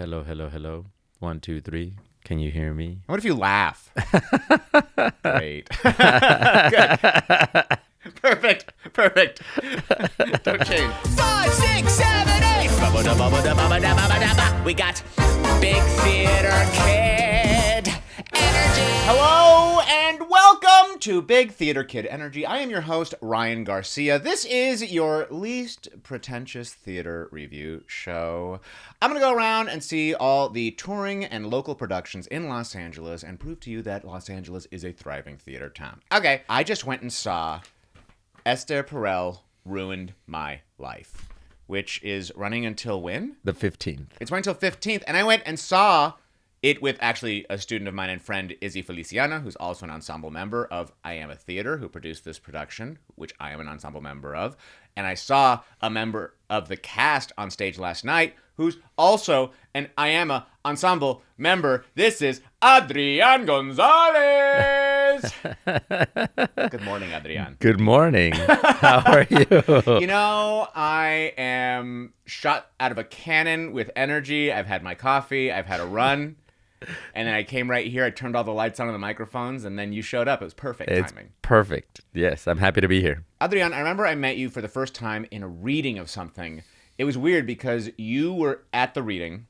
Hello, hello, hello. 1, 2, 3. Can you hear me? What if you laugh? Great. Good. Perfect. Don't change. 5, 6, 7, 8. We got Big Theater Kid Energy. Hello and welcome to Big Theater Kid Energy. I am your host, Ryan Garcia. This is your least pretentious theater review show. I'm going to go around and see all the touring and local productions in Los Angeles and prove to you that Los Angeles is a thriving theater town. Okay, I just went and saw Esther Perel Ruined My Life, which is running until when? The 15th. It's running until 15th, and I went and saw it with actually a student of mine and friend, Izzy Feliciana, who's also an ensemble member of IAMA Theatre, who produced this production, which I am an ensemble member of. And I saw a member of the cast on stage last night, who's also an IAMA ensemble member. This is Adrian Gonzalez. Good morning, Adrian. Good morning. How are you? You know, I am shot out of a cannon with energy. I've had my coffee. I've had a run. And then I came right here. I turned all the lights on and the microphones, and then you showed up. It was perfect timing. Perfect. Yes, I'm happy to be here. Adrian, I remember I met you for the first time in a reading of something. It was weird because you were at the reading,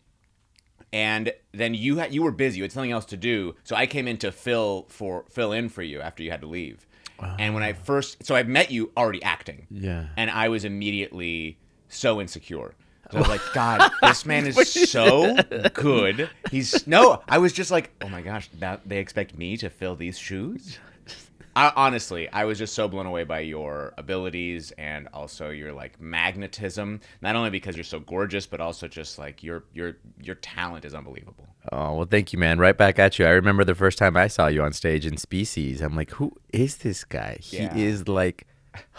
and then you were busy. You had something else to do. So I came in to fill in for you after you had to leave. Wow. And when I met you already acting. Yeah. And I was immediately so insecure. So I was like, God, this man is so good. I was just like, oh my gosh, they expect me to fill these shoes? Honestly, I was just so blown away by your abilities and also your like magnetism. Not only because you're so gorgeous, but also just like your talent is unbelievable. Oh, well, thank you, man. Right back at you. I remember the first time I saw you on stage in Species. I'm like, who is this guy? Yeah. He is like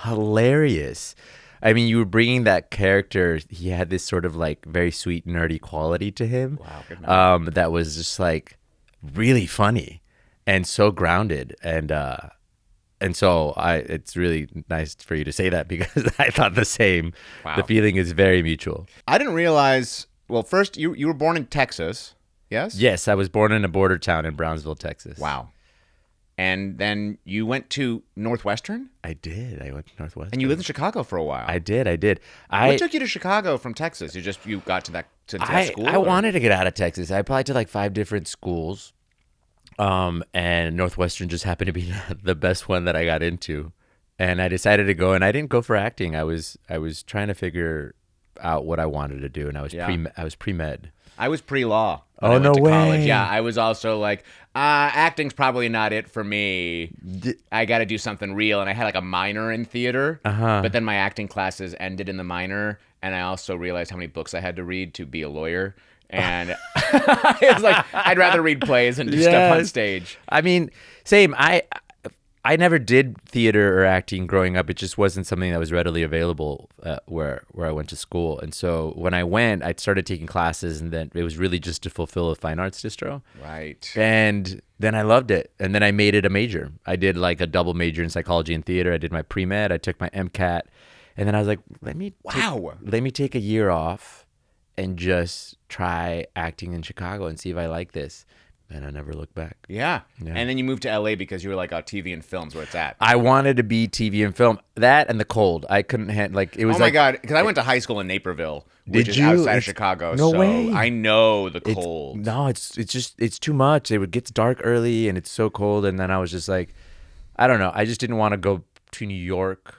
hilarious. I mean, you were bringing that character. He had this sort of like very sweet, nerdy quality to him. Wow, good man. That was just like really funny and so grounded. And so it's really nice for you to say that because I thought the same. Wow. The feeling is very mutual. I didn't realize. Well, first you were born in Texas, yes? Yes, I was born in a border town in Brownsville, Texas. Wow. And then you went to Northwestern? I did. I went to Northwestern. And you lived in Chicago for a while. I did. What took you to Chicago from Texas? You got to that school? I wanted to get out of Texas. I applied to like 5 different schools, and Northwestern just happened to be the best one that I got into. And I decided to go, and I didn't go for acting. I was trying to figure out what I wanted to do, and I was pre-med. I was pre-law. Oh, I went no to way. College. Yeah, I was also like, acting's probably not it for me. I got to do something real. And I had like a minor in theater, but then my acting classes ended in the minor. And I also realized how many books I had to read to be a lawyer. And it was like, I'd rather read plays and do stuff on stage. I mean, same. I never did theater or acting growing up. It just wasn't something that was readily available where I went to school. And so when I went, I started taking classes, and then it was really just to fulfill a fine arts distro. Right. And then I loved it. And then I made it a major. I did like a double major in psychology and theater. I did my pre-med. I took my MCAT. And then I was like, let me take a year off and just try acting in Chicago and see if I like this. And I never looked back. Yeah. And then you moved to LA because you were like, TV and film's where it's at. I wanted to be TV and film. That and the cold. I couldn't handle, it was oh my God. Because I went to high school in Naperville, which is outside of Chicago. No way. I know the cold. It's too much. It gets dark early and it's so cold. And then I was just like, I don't know. I just didn't want to go to New York.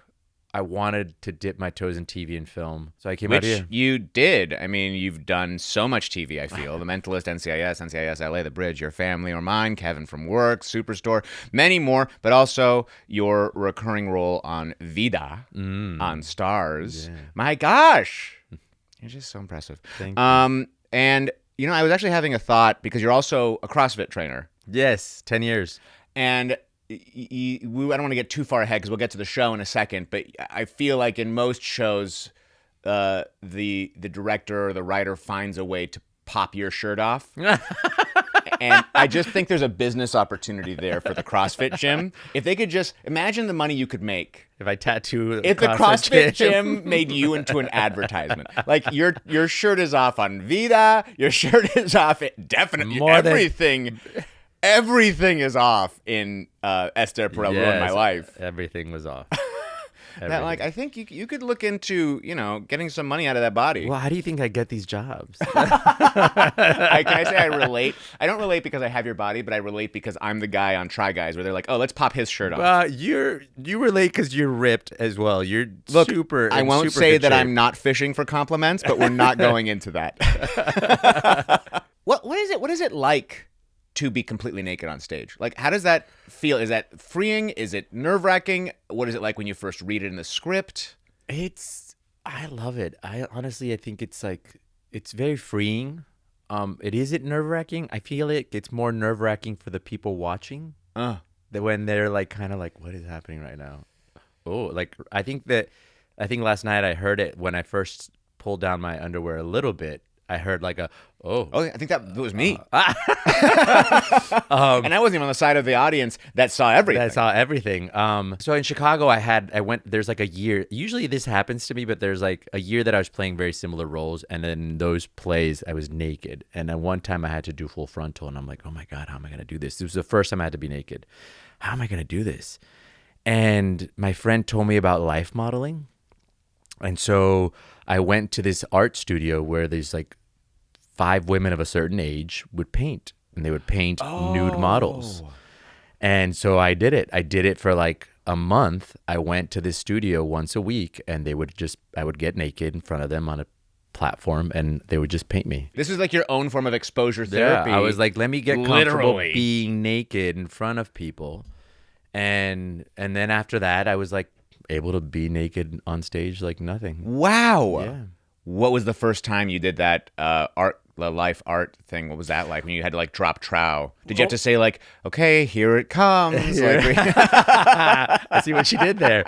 I wanted to dip my toes in TV and film. So I came out here. Which you did. I mean, you've done so much TV, I feel. The Mentalist, NCIS LA, The Bridge, Your Family or Mine, Kevin from Work, Superstore, many more, but also your recurring role on Vida on Stars. Yeah. My gosh. You're just so impressive. Thank you. And, I was actually having a thought because you're also a CrossFit trainer. Yes, 10 years. And I don't want to get too far ahead because we'll get to the show in a second, but I feel like in most shows, the director or the writer finds a way to pop your shirt off. And I just think there's a business opportunity there for the CrossFit gym. If they could just imagine the money you could make If I tattoo if the CrossFit gym made you into an advertisement. Like your shirt is off on Vita, your shirt is off definitely everything is off in Esther Perel Ruined My Life. Everything was off. That, like, I think you could look into, getting some money out of that body. Well, how do you think I get these jobs? Can I say I relate? I don't relate because I have your body, but I relate because I'm the guy on Try Guys where they're like, oh, let's pop his shirt off. You relate because you're ripped as well. You're super. I won't say that I'm not fishing for compliments, but we're not going into that. What is it like to be completely naked on stage? Like, how does that feel? Is that freeing? Is it nerve-wracking? What is it like when you first read it in the script? I love it. I think it's very freeing. It isn't nerve-wracking. I feel it's more nerve-wracking for the people watching. That when they're like, kind of like, what is happening right now? Oh, like, I think last night I heard it when I first pulled down my underwear a little bit. I heard like I think that was me. And I wasn't even on the side of the audience that saw everything. So in Chicago, I went, there's like a year, usually this happens to me, but there's like a year that I was playing very similar roles. And then those plays, I was naked. And then one time I had to do full frontal and I'm like, oh my God, how am I going to do this? This was the first time I had to be naked. How am I going to do this? And my friend told me about life modeling. And so I went to this art studio where there's like 5 women of a certain age would paint, and they would paint nude models. And so I did it. I did it for like a month. I went to this studio once a week, and I would get naked in front of them on a platform, and they would just paint me. This is like your own form of exposure therapy. Yeah, I was like, let me get comfortable being naked in front of people. And then after that, I was like able to be naked on stage like nothing. Wow. Yeah. What was the first time you did that life art thing? What was that like when you had to like drop trow? Did you have to say like, okay, here it comes? I see what she did there.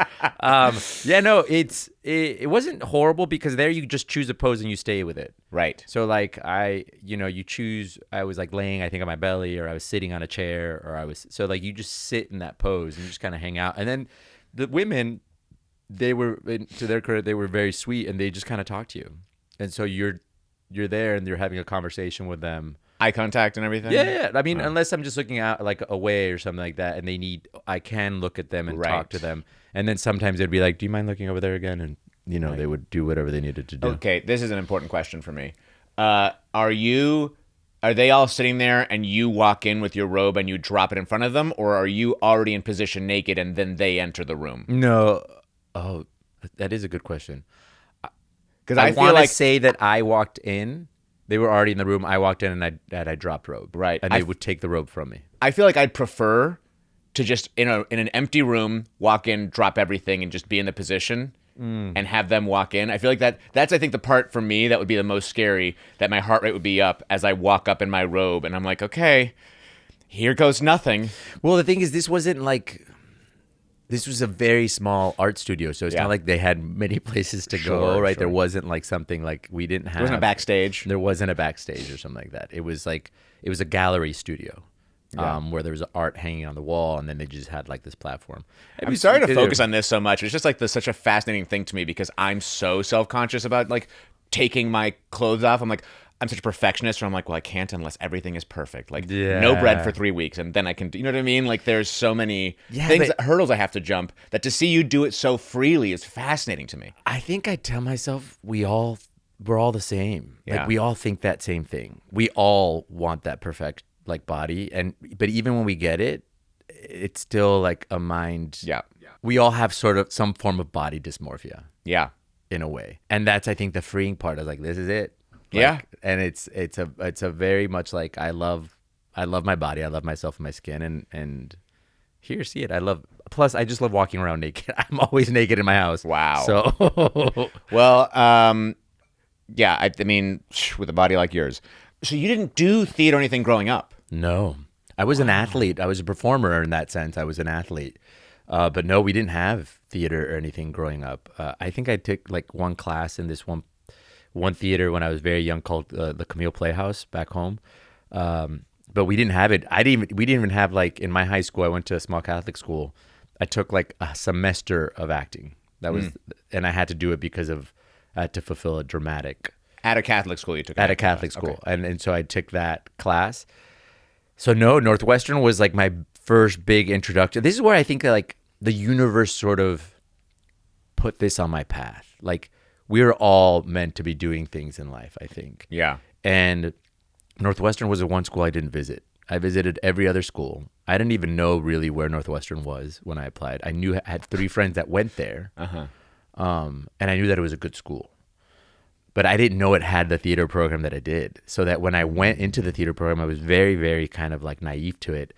It wasn't horrible because there you just choose a pose and you stay with it. Right. So like you choose, I was like laying, I think on my belly, or I was sitting on a chair, so like you just sit in that pose and you just kind of hang out. And then the women, they were, to their credit, they were very sweet and they just kind of talk to you. And so you're there and you're having a conversation with them. Eye contact and everything? Yeah. I mean, unless I'm just looking out like away or something like that and I can look at them and talk to them. And then sometimes they'd be like, do you mind looking over there again? And, they would do whatever they needed to do. Okay, this is an important question for me. Are they all sitting there and you walk in with your robe and you drop it in front of them? Or are you already in position naked and then they enter the room? No. Oh, that is a good question. Because I want to say that I walked in, they were already in the room. I walked in and I dropped robe, right? And they would take the robe from me. I feel like I'd prefer to just in an empty room walk in, drop everything, and just be in the position and have them walk in. I feel like that's I think the part for me that would be the most scary. That my heart rate would be up as I walk up in my robe, and I'm like, okay, here goes nothing. Well, the thing is, this was a very small art studio, so it's not like they had many places to go, right? Sure. There wasn't like something like we didn't have. There wasn't a backstage. There wasn't a backstage or something like that. It was a gallery studio, where there was art hanging on the wall, and then they just had like this platform. I'm sorry to focus on this so much. It's just like such a fascinating thing to me because I'm so self-conscious about like taking my clothes off. I'm such a perfectionist where I'm like, well, I can't unless everything is perfect. Like no bread for 3 weeks and then I can, you know what I mean? Like there's so many hurdles I have to jump that to see you do it so freely is fascinating to me. I think I tell myself we're all the same. Yeah. Like we all think that same thing. We all want that perfect like body. But even when we get it, it's still like a mind. Yeah. We all have sort of some form of body dysmorphia. Yeah. In a way. And that's, I think, the freeing part. I was like, this is it. Like, and it's a very much like I love my body, I love myself and my skin, and here, see it. Plus I just love walking around naked. I'm always naked in my house. Wow. So well, I mean, with a body like yours. So you didn't do theater or anything growing up? No, I was an athlete. I was a performer in that sense. I was an athlete, but no, we didn't have theater or anything growing up. I think I took like one class in this one theater when I was very young called the Camille Playhouse back home. but we didn't have it. We didn't even have, like, in my high school, I went to a small Catholic school. I took like a semester of acting. That was, and I had to do it because I had to fulfill a dramatic. At a Catholic school, you took at a Catholic school, okay. and so I took that class. So no, Northwestern was like my first big introduction. This is where I think that, like, the universe sort of put this on my path. Like, we're all meant to be doing things in life, I think. Yeah. And Northwestern was the one school I didn't visit. I visited every other school. I didn't even know really where Northwestern was when I applied. I had 3 friends that went there, and I knew that it was a good school. But I didn't know it had the theater program that it did. So that when I went into the theater program, I was very, very kind of like naive to it.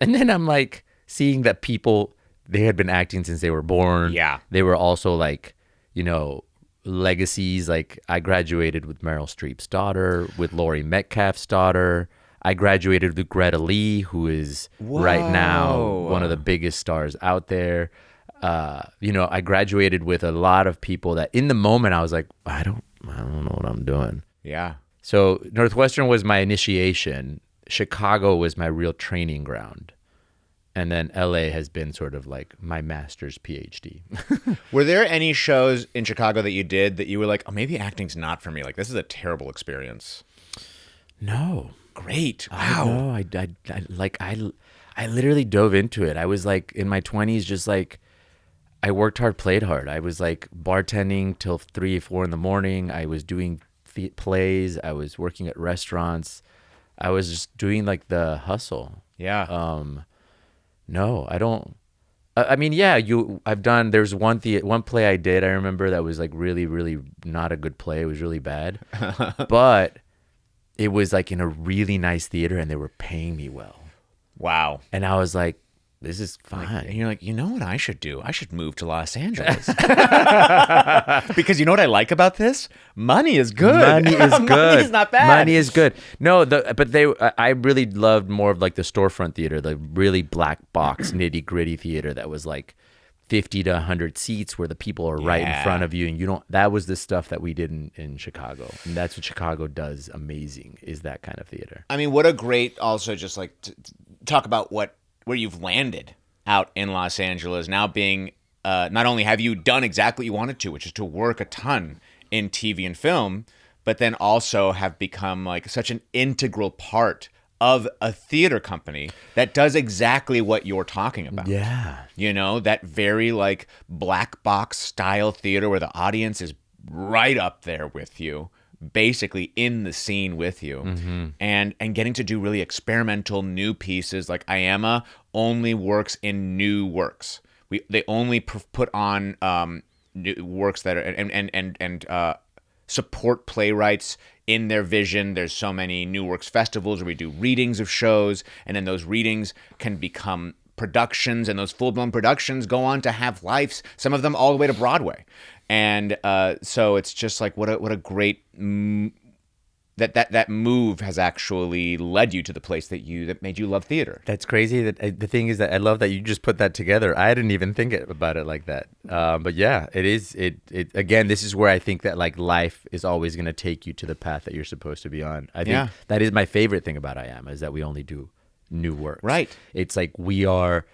And then I'm like seeing that people, they had been acting since they were born. Yeah. They were also like, you know, legacies. Like, I graduated with Meryl Streep's daughter, with Laurie Metcalf's daughter. I graduated with Greta Lee, who is right now one of the biggest stars out there. You know, I graduated with a lot of people that in the moment I was like, I don't know what I'm doing. Yeah. So Northwestern was my initiation. Chicago was my real training ground. And then LA has been sort of like my master's PhD. Were there any shows in Chicago that you did that you were like, oh, maybe acting's not for me? Like, this is a terrible experience. No. Great. Wow. I literally dove into it. I was like in my 20s, just like, I worked hard, played hard. I was like bartending till 3 or 4 in the morning. I was doing plays. I was working at restaurants. I was just doing like the hustle. Yeah. No, I don't. I mean, yeah, I've done, there's one play I did, I remember, that was like really, really not a good play. It was really bad. But it was like in a really nice theater and they were paying me well. Wow. And I was like, this is fine. And you're like, you know what I should do? I should move to Los Angeles. Because you know what I like about this? Money is good. Money is good. Money is not bad. Money is good. No, I really loved more of like the storefront theater, the really black box, nitty gritty theater that was like 50 to 100 seats where the people are right in front of you. And that was the stuff that we did in Chicago. And that's what Chicago does amazing, is that kind of theater. I mean, what a great, also just like talk about where you've landed out in Los Angeles, now being, not only have you done exactly what you wanted to, which is to work a ton in TV and film, but then also have become like such an integral part of a theater company that does exactly what you're talking about. Yeah. You know, that very like black box style theater where the audience is right up there with you, basically in the scene with you, and getting to do really experimental new pieces. Like IAMA only works in new works. They only put on new works that are and support playwrights in their vision. There's so many new works festivals where we do readings of shows, and then those readings can become productions, and those full-blown productions go on to have lives, some of them all the way to Broadway. And so it's just like what a great that move has actually led you to the place that made you love theater. That's crazy. That the thing is that I love that you just put that together. I didn't even think about it like that. But yeah, it is. It again, this is where I think that like life is always going to take you to the path that you're supposed to be on. I think that is my favorite thing about IAMA, is that we only do new work. Right. It's like we are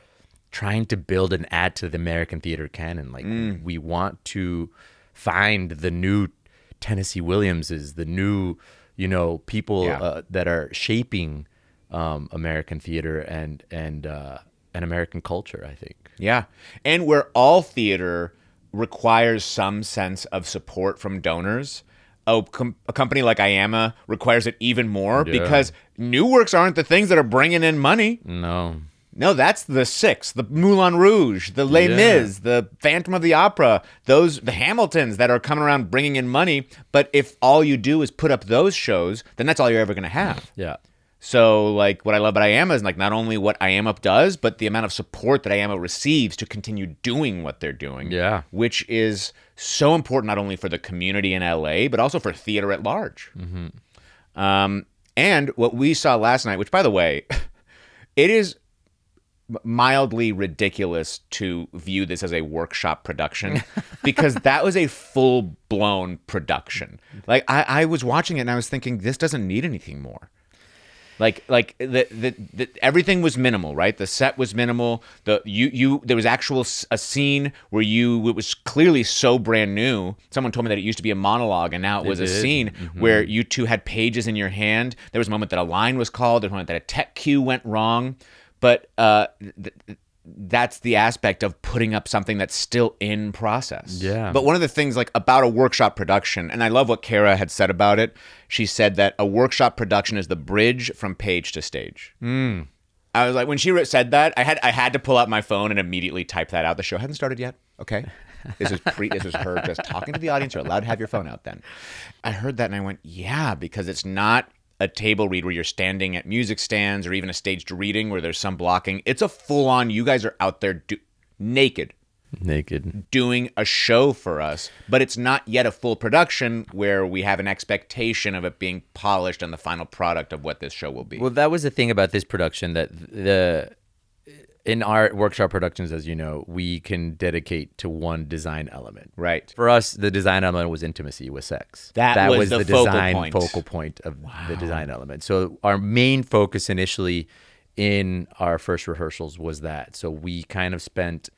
trying to build and add to the American theater canon. Like we want to find the new Tennessee Williamses, the new, you know, people that are shaping American theater and American culture, I think. Yeah. And where all theater requires some sense of support from donors, a company like IAMA requires it even more, because new works aren't the things that are bringing in money. No, that's the Six, the Moulin Rouge, the Les Mis, the Phantom of the Opera, the Hamiltons that are coming around bringing in money. But if all you do is put up those shows, then that's all you're ever going to have. Yeah. So, like, what I love about IAMA is like not only what IAMA does, but the amount of support that IAMA receives to continue doing what they're doing. Yeah. Which is so important, not only for the community in LA, but also for theater at large. And what we saw last night, which, by the way, it is mildly ridiculous to view this as a workshop production, because that was a full-blown production. Like, I was watching it and I was thinking, this doesn't need anything more. The everything was minimal, right? The set was minimal. There was a scene where it was clearly so brand new. Someone told me that it used to be a monologue, and now it was a scene where you two had pages in your hand. There was a moment that a line was called. There was a moment that a tech cue went wrong, but that's the aspect of putting up something that's still in process. Yeah. But one of the things like about a workshop production, and I love what Kara had said about it. She said that a workshop production is the bridge from page to stage. I was like, when she said that, I had to pull out my phone and immediately type that out. The show hadn't started yet. Okay. This is her just talking to the audience. You're allowed to have your phone out then. I heard that and I went, yeah, because it's not a table read where you're standing at music stands or even a staged reading where there's some blocking. It's a full-on, you guys are out there naked doing a show for us, but it's not yet a full production where we have an expectation of it being polished and the final product of what this show will be. Well, that was the thing about this production, that in our workshop productions, as you know, we can dedicate to one design element. Right. For us, the design element was intimacy, was sex. That was the focal point of the design element. So our main focus initially in our first rehearsals was that. So we kind of spent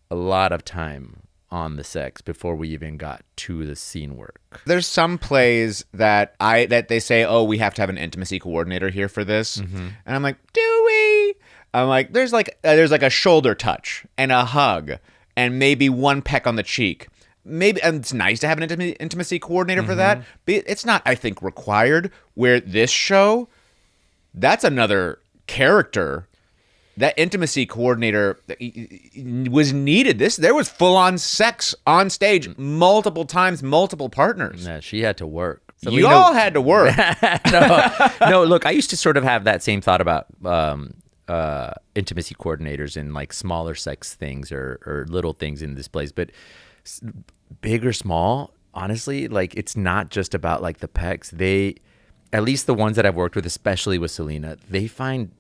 a lot of time on the sex before we even got to the scene work. There's some plays that they say, oh, we have to have an intimacy coordinator here for this. And I'm like, do we? I'm like, there's like a shoulder touch and a hug and maybe one peck on the cheek. Maybe, and it's nice to have an intimacy coordinator for that, but it's not, I think, required. Where this show, that's another character. That intimacy coordinator was needed. There was full-on sex on stage, multiple times, multiple partners. Yeah, she had to work. So you all had to work. No, look, I used to sort of have that same thought about intimacy coordinators in like smaller sex things or little things in displays, but big or small, honestly, like it's not just about like the pecs. They, at least the ones that I've worked with, especially with Selena, they find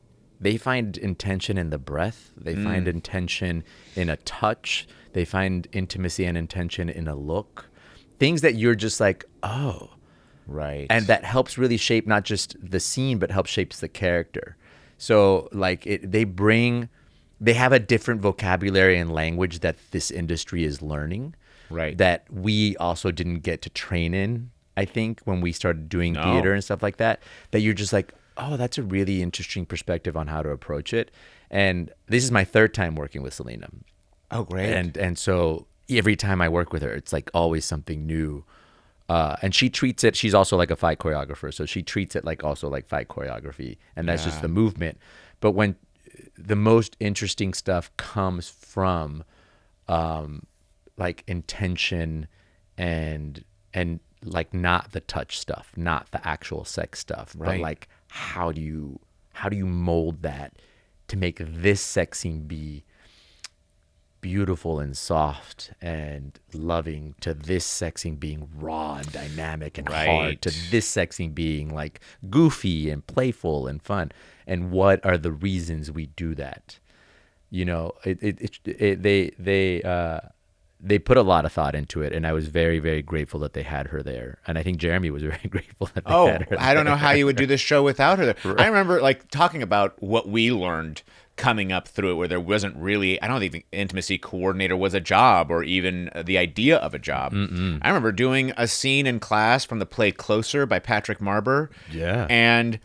intention in the breath. They find intention in a touch. They find intimacy and intention in a look. Things that you're just like, oh. Right. And that helps really shape not just the scene, but helps shapes the character. So like they have a different vocabulary and language that this industry is learning. Right. That we also didn't get to train in, I think, when we started doing theater and stuff like that. That you're just like, oh, that's a really interesting perspective on how to approach it. And this is my third time working with Selena. Oh, great. And so every time I work with her, it's like always something new. And she treats it, she's also like a fight choreographer, so she treats it like also like fight choreography, and that's just the movement. But when the most interesting stuff comes from like intention and like not the touch stuff, not the actual sex stuff, but like how do you mold that to make this sex scene be beautiful and soft and loving, to this sex scene being raw and dynamic and hard, to this sex scene being like goofy and playful and fun. And what are the reasons we do that? You know, they put a lot of thought into it, and I was very, very grateful that they had her there. And I think Jeremy was very grateful that they had her there. I don't know how you would do this show without her there. Right. I remember like talking about what we learned coming up through it, where there wasn't really, I don't think intimacy coordinator was a job or even the idea of a job. I remember doing a scene in class from the play Closer by Patrick Marber. Yeah. And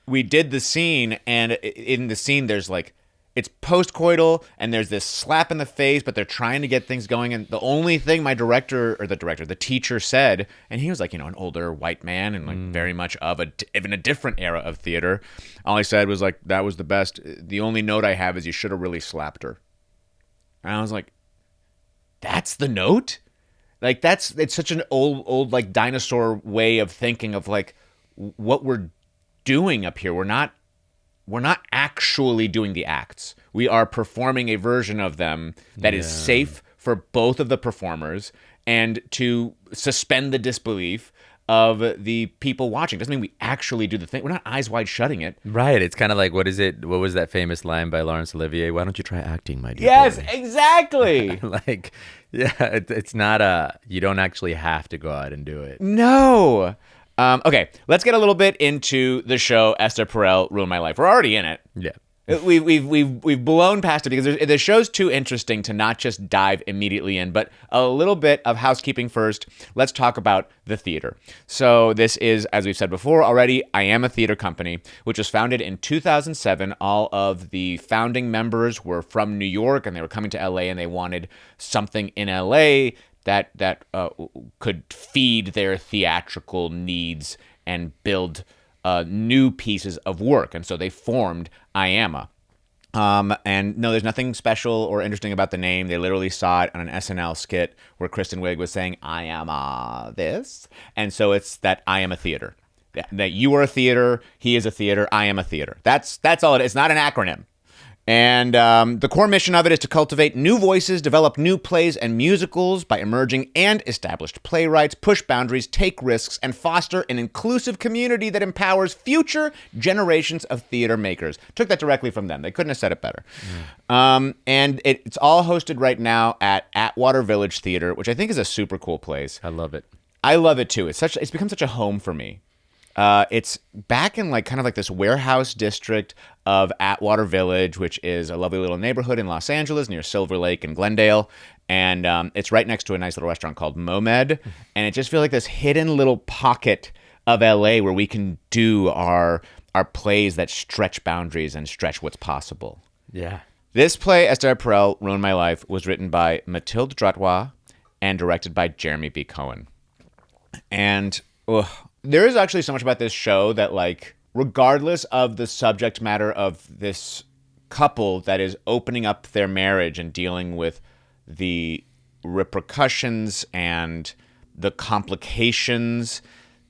we did the scene, and in the scene there's like, it's post-coital, and there's this slap in the face, but they're trying to get things going. And the only thing the teacher said, and he was like, an older white man and like very much of even a different era of theater. All he said was like, that was the best. The only note I have is you should have really slapped her. And I was like, that's the note? Like it's such an old like dinosaur way of thinking of like what we're doing up here. We're not actually doing the acts. We are performing a version of them that is safe for both of the performers and to suspend the disbelief of the people watching. Doesn't mean we actually do the thing. We're not eyes wide shutting it. Right. It's kind of like, what was that famous line by Laurence Olivier? Why don't you try acting, my dear Yes, boy? exactly. Like, yeah, it's not you don't actually have to go out and do it. No. Okay, let's get a little bit into the show Esther Perel Ruined My Life. We're already in it. Yeah. We've blown past it because the show's too interesting to not just dive immediately in, but a little bit of housekeeping first. Let's talk about the theater. So this is, as we've said before already, IAMA Theatre Company, which was founded in 2007. All of the founding members were from New York, and they were coming to LA, and they wanted something in LA that could feed their theatrical needs and build new pieces of work. And so they formed IAMA. And no, there's nothing special or interesting about the name. They literally saw it on an SNL skit where Kristen Wiig was saying, I am this. And so it's that I am a theater. That you are a theater, he is a theater, I am a theater. That's all it is. It's not an acronym. And the core mission of it is to cultivate new voices, develop new plays and musicals by emerging and established playwrights, push boundaries, take risks, and foster an inclusive community that empowers future generations of theater makers. Took that directly from them. They couldn't have said it better. And it's all hosted right now at Atwater Village Theater, which I think is a super cool place. I love it. I love it too. It's become such a home for me. It's back in kind of this warehouse district of Atwater Village, which is a lovely little neighborhood in Los Angeles near Silver Lake and Glendale. And it's right next to a nice little restaurant called Momed. And it just feels like this hidden little pocket of LA where we can do our plays that stretch boundaries and stretch what's possible. Yeah. This play, Esther Perel Ruined My Life, was written by Mathilde Droitois and directed by Jeremy B. Cohen. And there is actually so much about this show that, regardless of the subject matter of this couple that is opening up their marriage and dealing with the repercussions and the complications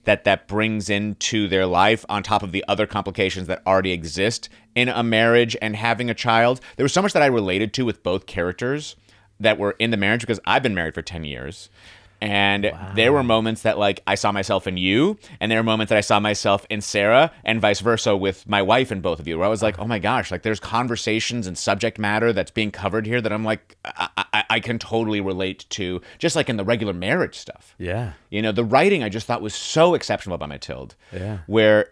that brings into their life on top of the other complications that already exist in a marriage and having a child, there was so much that I related to with both characters that were in the marriage because I've been married for 10 years. And there were moments that I saw myself in you, and there were moments that I saw myself in Sarah, and vice versa with my wife and both of you, where I was like, oh my gosh, there's conversations and subject matter that's being covered here that I'm like, I can totally relate to, just like in the regular marriage stuff. Yeah. The writing I just thought was so exceptional by Mathilde. Yeah. Where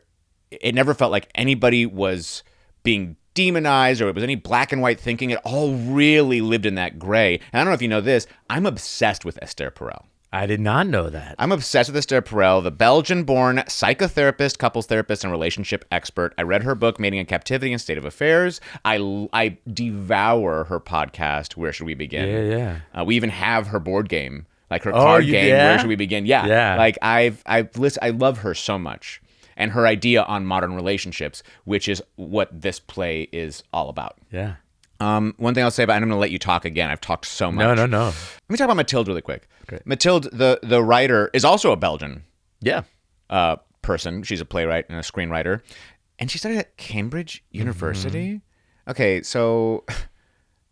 it never felt like anybody was being demonized or it was any black and white thinking. It all really lived in that gray. And I don't know if you know this, I'm obsessed with Esther Perel. I did not know that. I'm obsessed with Esther Perel, the Belgian-born psychotherapist, couples therapist, and relationship expert. I read her book, Mating in Captivity and State of Affairs. I devour her podcast, Where Should We Begin? Yeah. We even have her board game, her card game, yeah? Where Should We Begin? Yeah. Yeah. I love her so much. And her idea on modern relationships, which is what this play is all about. Yeah. One thing I'll say about, and I'm going to let you talk again. I've talked so much. No. Let me talk about Mathilde really quick. Great. Mathilde, the writer, is also a Belgian person. She's a playwright and a screenwriter. And she studied at Cambridge University. Okay, so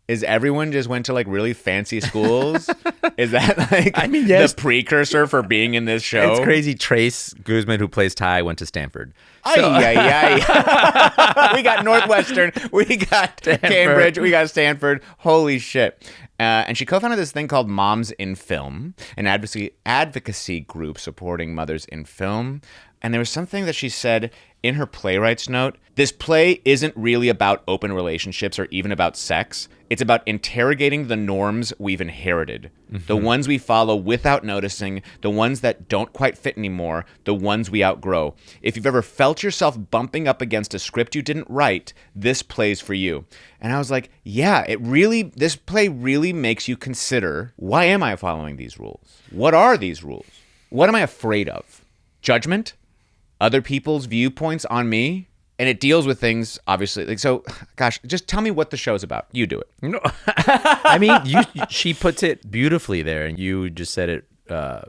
is everyone just went to really fancy schools? Is that the precursor for being in this show? It's crazy. Trace Guzman, who plays Ty, went to Stanford. We got Northwestern, we got Cambridge, we got Stanford. Holy shit. And she co-founded this thing called Moms in Film, an advocacy group supporting mothers in film. And there was something that she said in her playwright's note. This play isn't really about open relationships or even about sex. It's about interrogating the norms we've inherited. The ones we follow without noticing, the ones that don't quite fit anymore, the ones we outgrow. If you've ever felt yourself bumping up against a script you didn't write, this play's for you. And I was like, yeah, this play really makes you consider, why am I following these rules? What are these rules? What am I afraid of? Judgment? Other people's viewpoints on me? And it deals with things, obviously. So, gosh, just tell me what the show's about. You do it. No, I mean, she puts it beautifully there, and you just said it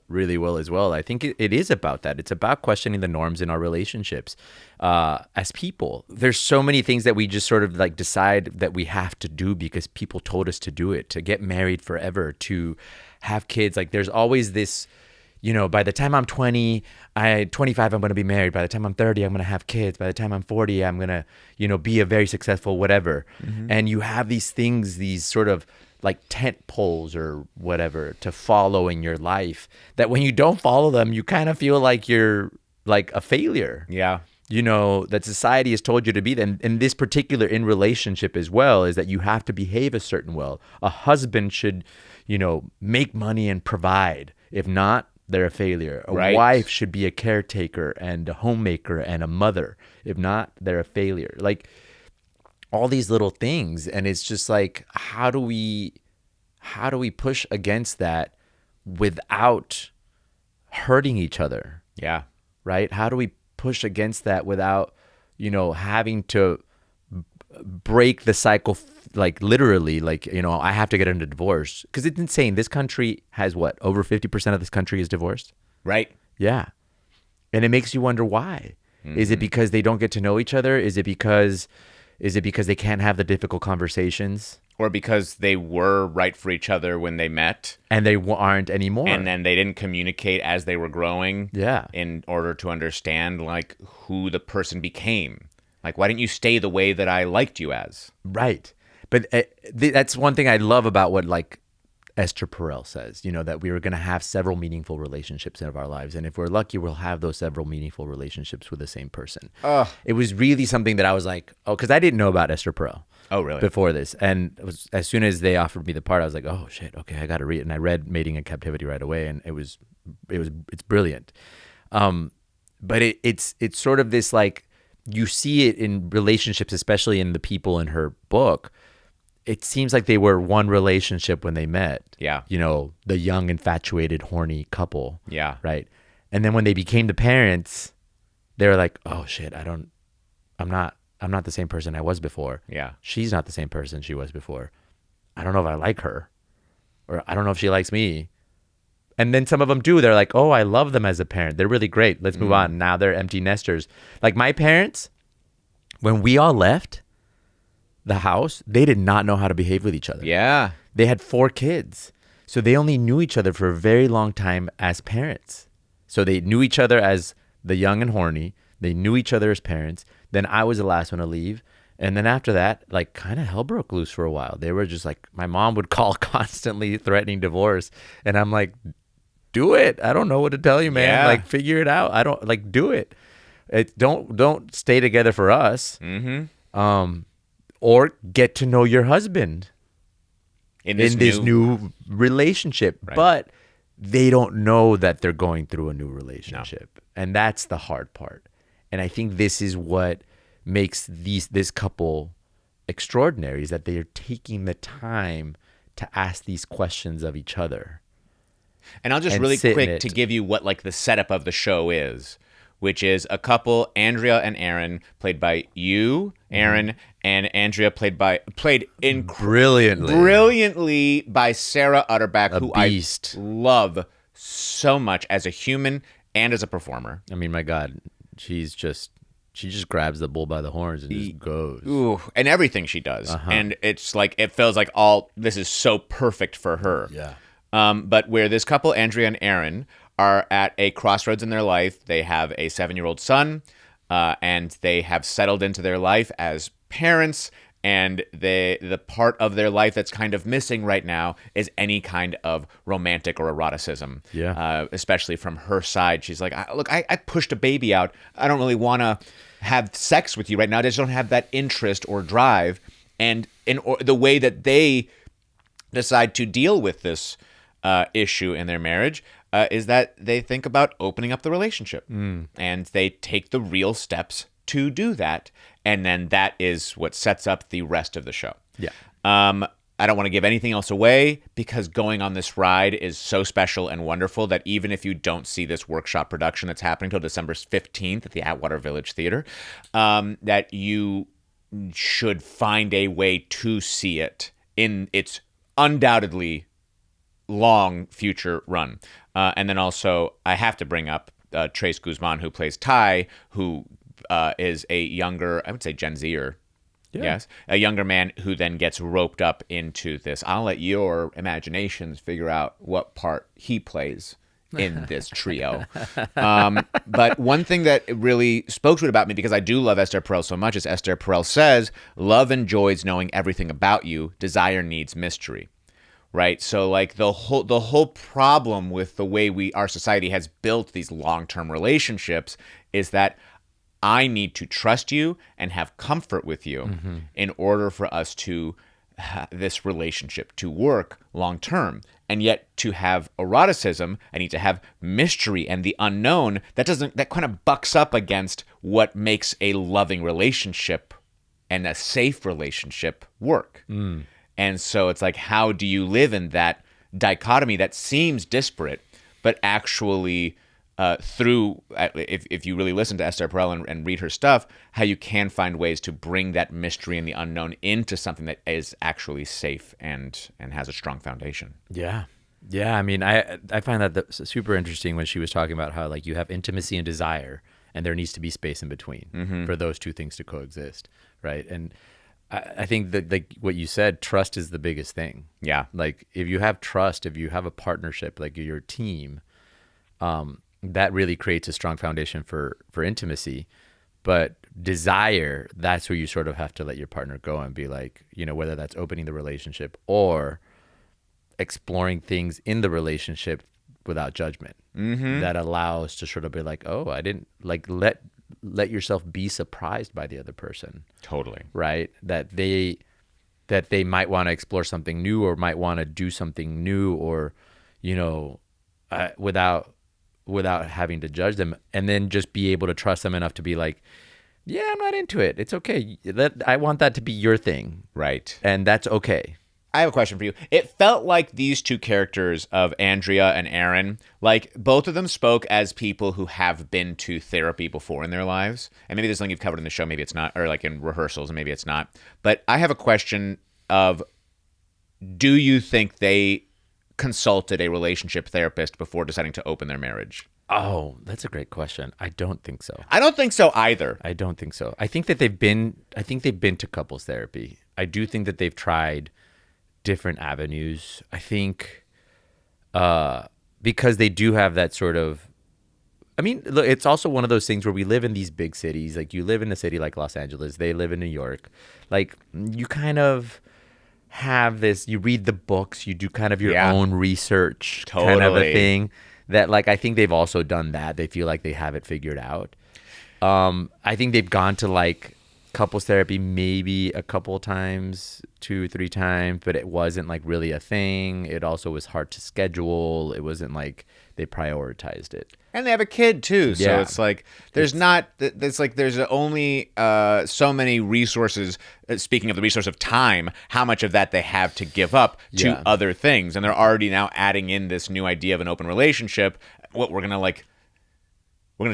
really well as well. I think it is about that. It's about questioning the norms in our relationships as people. There's so many things that we just sort of decide that we have to do because people told us to do it, to get married forever, to have kids. There's always this, by the time I'm 25, I'm going to be married. By the time I'm 30, I'm going to have kids. By the time I'm 40, I'm going to, be a very successful whatever. Mm-hmm. And you have these things, these sort of tent poles or whatever to follow in your life, that when you don't follow them, you kind of feel like you're like a failure. Yeah. You know, that society has told you to be. And this particular in relationship as well is that you have to behave a certain way. A husband should, you know, make money and provide. If not, they're a failure. A wife should be a caretaker and a homemaker and a mother. If not, they're a failure. Like all these little things. And it's just like, how do we push against that without hurting each other? Yeah. Right? How do we push against that without, you know, having to break the cycle, like literally, like, you know, I have to get into divorce? Because it's insane. This country has what? Over 50% of this country is divorced? Right. Yeah. And it makes you wonder why. Is it because they don't get to know each other? Is it because they can't have the difficult conversations? Or because they were right for each other when they met. And they aren't anymore. And then they didn't communicate as they were growing. Yeah. In order to understand, like, who the person became. Like, why didn't you stay the way that I liked you as? Right. But that's one thing I love about what, like, Esther Perel says, you know, that we were going to have several meaningful relationships in our lives. And if we're lucky, we'll have those several meaningful relationships with the same person. It was really something that I was like, oh, because I didn't know about Esther Perel. Oh, really? Before this. And it was, as soon as they offered me the part, I was like, oh shit, okay, I got to read it. And I read Mating in Captivity right away, and it's brilliant. But it's sort of this, like, you see it in relationships, especially in the people in her book. It seems like they were one relationship when they met. Yeah. You know, the young, infatuated, horny couple. Yeah. Right. And then when they became the parents, they were like, oh shit, I'm not the same person I was before. Yeah. She's not the same person she was before. I don't know if I like her, or I don't know if she likes me. And then some of them do. They're like, oh, I love them as a parent. They're really great. Let's move on. Now they're empty nesters. Like my parents, when we all left the house, they did not know how to behave with each other. Yeah. They had 4 kids. So they only knew each other for a very long time as parents. So they knew each other as the young and horny. They knew each other as parents. Then I was the last one to leave. And then after that, like, kind of hell broke loose for a while. They were just like, my mom would call constantly threatening divorce. And I'm like, do it. I don't know what to tell you, man. Yeah. Like, figure it out. I don't, like, do it. Don't stay together for us. Or get to know your husband in this new relationship. Right. But they don't know that they're going through a new relationship. No. And that's the hard part. And I think this is what makes this couple extraordinary, is that they are taking the time to ask these questions of each other. And I'll just really quick to give you what, like, the setup of the show is, which is a couple, Andrea and Aaron, played by you, Aaron, and Andrea played brilliantly by Sarah Utterback, who beast. I love so much as a human and as a performer. I mean, my God, she just grabs the bull by the horns and just goes. Ooh, and everything she does. And it's like, it feels like this is so perfect for her. Yeah. But where this couple, Andrea and Aaron, are at a crossroads in their life. They have a 7-year-old son, and they have settled into their life as parents. And the part of their life that's kind of missing right now is any kind of romantic or eroticism. Yeah. Especially from her side. She's like, look, I pushed a baby out. I don't really want to have sex with you right now. I just don't have that interest or drive. And the way that they decide to deal with this issue in their marriage is that they think about opening up the relationship. And they take the real steps to do that. And then that is what sets up the rest of the show. Yeah. I don't want to give anything else away, because going on this ride is so special and wonderful that even if you don't see this workshop production that's happening till December 15th at the Atwater Village Theater, that you should find a way to see it in its undoubtedly long future run. And then also, I have to bring up Trace Guzman, who plays Ty, who is a younger, I would say Gen Zer. Yeah. Yes. A younger man who then gets roped up into this. I'll let your imaginations figure out what part he plays in this trio. But one thing that really spoke to it about me, because I do love Esther Perel so much, is Esther Perel says, love enjoys knowing everything about you. Desire needs mystery. right? So like the whole problem with the way our society has built these long-term relationships is that I need to trust you and have comfort with you in order for us to this relationship to work long term. And yet to have eroticism, I need to have mystery and the unknown. That kind of bucks up against what makes a loving relationship and a safe relationship work. And so it's like, how do you live in that dichotomy that seems disparate, but actually through, if you really listen to Esther Perel and read her stuff, how you can find ways to bring that mystery and the unknown into something that is actually safe and has a strong foundation. Yeah. Yeah. I mean, I find that super interesting when she was talking about how like you have intimacy and desire and there needs to be space in between for those two things to coexist. Right. And I think that like what you said, trust is the biggest thing. Yeah. Like if you have trust, if you have a partnership, like your team, that really creates a strong foundation for intimacy. But desire, that's where you sort of have to let your partner go and be like, you know, whether that's opening the relationship or exploring things in the relationship without judgment that allows to sort of be like, oh, I didn't like let yourself be surprised by the other person. Totally. Right. That they might want to explore something new or might want to do something new or, you know, without having to judge them, and then just be able to trust them enough to be like, yeah, I'm not into it. It's okay. I want that to be your thing. Right. And that's okay. I have a question for you. It felt like these two characters of Andrea and Aaron, like both of them spoke as people who have been to therapy before in their lives. And maybe there's something you've covered in the show, maybe it's not, or like in rehearsals, and maybe it's not. But I have a question of, do you think they consulted a relationship therapist before deciding to open their marriage? Oh, that's a great question. I don't think so. I don't think so either. I don't think so. I think they've been to couples therapy. I do think that they've tried different avenues. I think because they do have that sort of, I mean, look, it's also one of those things where we live in these big cities. Like you live in a city like Los Angeles, they live in New York. Like you kind of have this, you read the books, you do kind of your own research, kind of a thing that like, I think they've also done that. They feel like they have it figured out. I think they've gone to like couples therapy maybe a couple times, 2-3 times, but it wasn't like really a thing. It also was hard to schedule. It wasn't like they prioritized it. And they have a kid too, so it's like there's only so many resources. Speaking of the resource of time, how much of that they have to give up to other things, and they're already now adding in this new idea of an open relationship. What we're gonna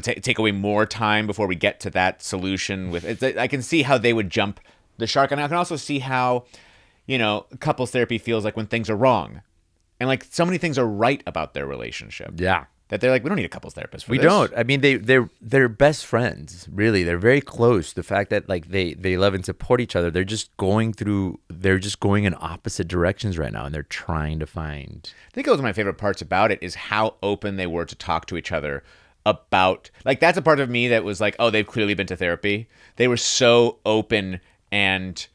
take away more time before we get to that solution. I can see how they would jump the shark, and I can also see how, you know, couples therapy feels like when things are wrong, and like so many things are right about their relationship. Yeah. That they're like, we don't need a couples therapist for this. We don't. I mean, they're best friends, really. They're very close. The fact that like they love and support each other, they're just going in opposite directions right now, and they're trying to find. I think one of my favorite parts about it is how open they were to talk to each other about, like, that's a part of me that was like, oh, they've clearly been to therapy. They were so open and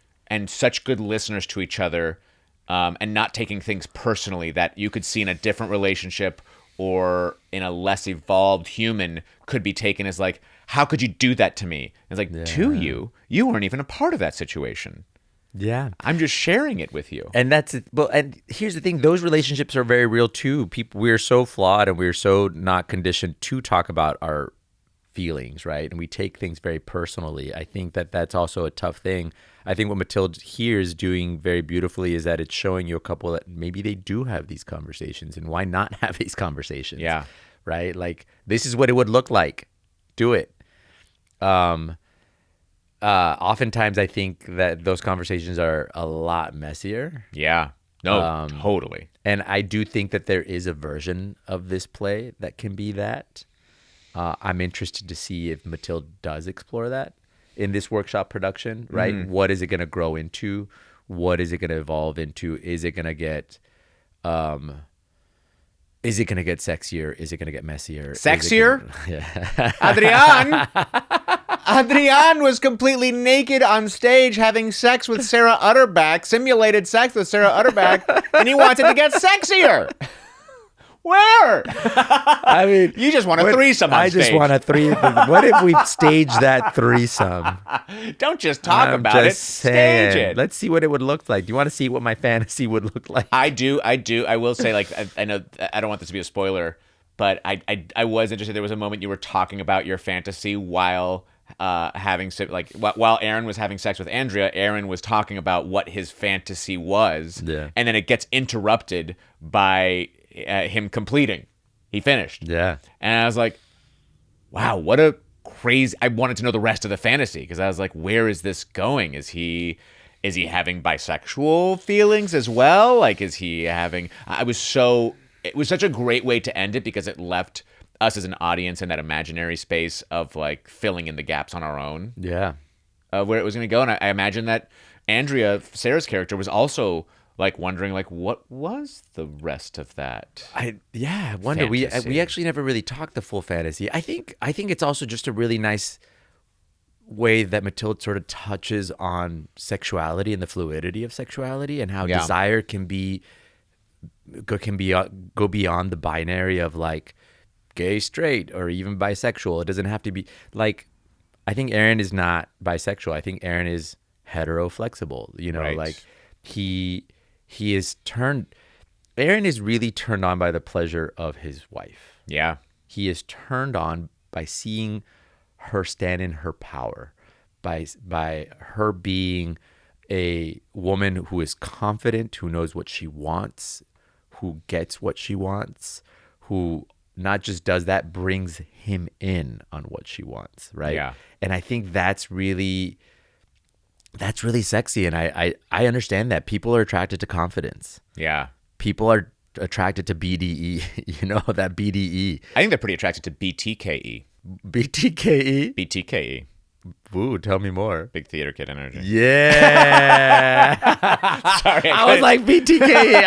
such good listeners to each other, and not taking things personally that you could see in a different relationship or in a less evolved human could be taken as like, how could you do that to me? And it's like, to you weren't even a part of that situation. Yeah. I'm just sharing it with you. And that's it. Well, and here's the thing, those relationships are very real too. We're so flawed and we're so not conditioned to talk about our feelings, right? And we take things very personally. I think that that's also a tough thing. I think what Matilda here is doing very beautifully is that it's showing you a couple that maybe they do have these conversations, and why not have these conversations? Yeah. Right? Like, this is what it would look like. Do it. Oftentimes I think that those conversations are a lot messier. Yeah. No, totally. And I do think that there is a version of this play that can be that. I'm interested to see if Matilda does explore that in this workshop production, right? Mm-hmm. What is it going to grow into? What is it going to evolve into? Is it going to get sexier? Is it going to get messier? Sexier? Yeah. Adrian! Adrian was completely naked on stage having sex with Sarah Utterback, simulated sex with Sarah Utterback, and he wanted to get sexier. Where? I mean, you just want a threesome on stage. I just want a threesome. What if we stage that threesome? Don't just talk about it. Stage it. Let's see what it would look like. Do you want to see what my fantasy would look like? I do. I will say, like, I know I don't want this to be a spoiler, but I was interested. There was a moment you were talking about your fantasy while while Aaron was having sex with Andrea. Aaron was talking about what his fantasy was, and then it gets interrupted by him completing. He finished. Yeah. And I was like, wow, what a crazy... I wanted to know the rest of the fantasy because I was like, where is this going? Is he having bisexual feelings as well? Like, is he having... It was such a great way to end it because it left us as an audience in that imaginary space of like filling in the gaps on our own. Yeah. Where it was going to go. And I imagine that Andrea, Sarah's character, was also like wondering, like, what was the rest of that? I wonder. Fantasy. We actually never really talked the full fantasy. I think it's also just a really nice way that Mathilde sort of touches on sexuality and the fluidity of sexuality and how desire can go beyond the binary of like gay, straight, or even bisexual. It doesn't have to be like. I think Aaron is not bisexual. I think Aaron is hetero flexible. You know, right. like Aaron is really turned on by the pleasure of his wife. Yeah. He is turned on by seeing her stand in her power, by her being a woman who is confident, who knows what she wants, who gets what she wants, who not just does that, brings him in on what she wants, right? Yeah. And I think that's really sexy, and I understand that people are attracted to confidence. Yeah. People are attracted to BDE, you know, that BDE. I think they're pretty attracted to BTKE. BTKE? BTKE. Ooh, tell me more. Big theater kid energy. Yeah. Sorry. I was like, BTKE.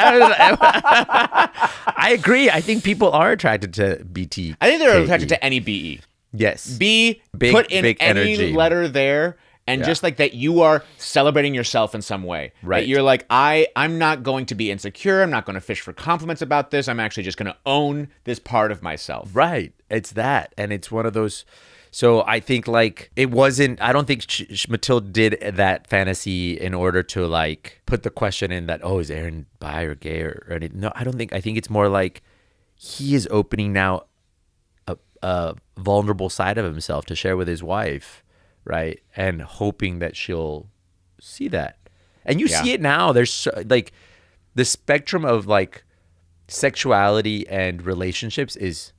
I agree. I think people are attracted to BTKE. I think they're attracted to any BE. Yes. B, Big, put in big any energy. letter there, and just like that you are celebrating yourself in some way. Right. That you're like, I'm not going to be insecure. I'm not going to fish for compliments about this. I'm actually just going to own this part of myself. Right. It's that. And it's one of those. So I think like it wasn't, I don't think Mathilde did that fantasy in order to like put the question in that, oh, is Aaron bi or gay or anything? No, I don't think. I think it's more like he is opening now a vulnerable side of himself to share with his wife. Right. And hoping that she'll see that. And you see it now. There's like the spectrum of like sexuality and relationships is